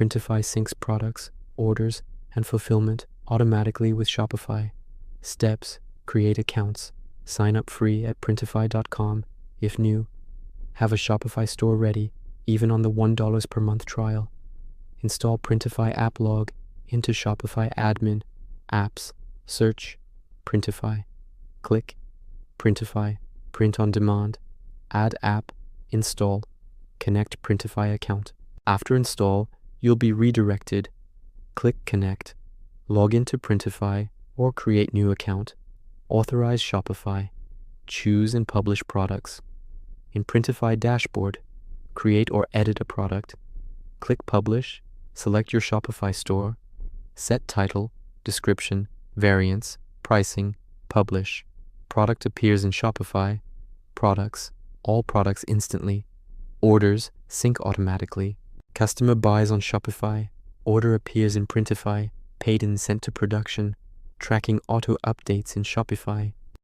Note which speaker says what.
Speaker 1: Printify syncs products, orders, and fulfillment automatically with Shopify. Steps: create accounts. Sign up free at printify.com if new. Have a Shopify store ready, even on the $1 per month trial. Install Printify app log into Shopify admin, apps, search, Printify. Click, Printify, print on demand, add app, install, connect Printify account. After install, you'll be redirected. Click Connect, log into Printify or create new account. Authorize Shopify, choose and publish products. In Printify dashboard, create or edit a product. Click Publish, select your Shopify store, set title, description, variants, pricing, publish. Product appears in Shopify. Products, all products instantly. Orders, sync automatically. Customer buys on Shopify. Order appears in Printify, paid and sent to production. Tracking auto updates in Shopify.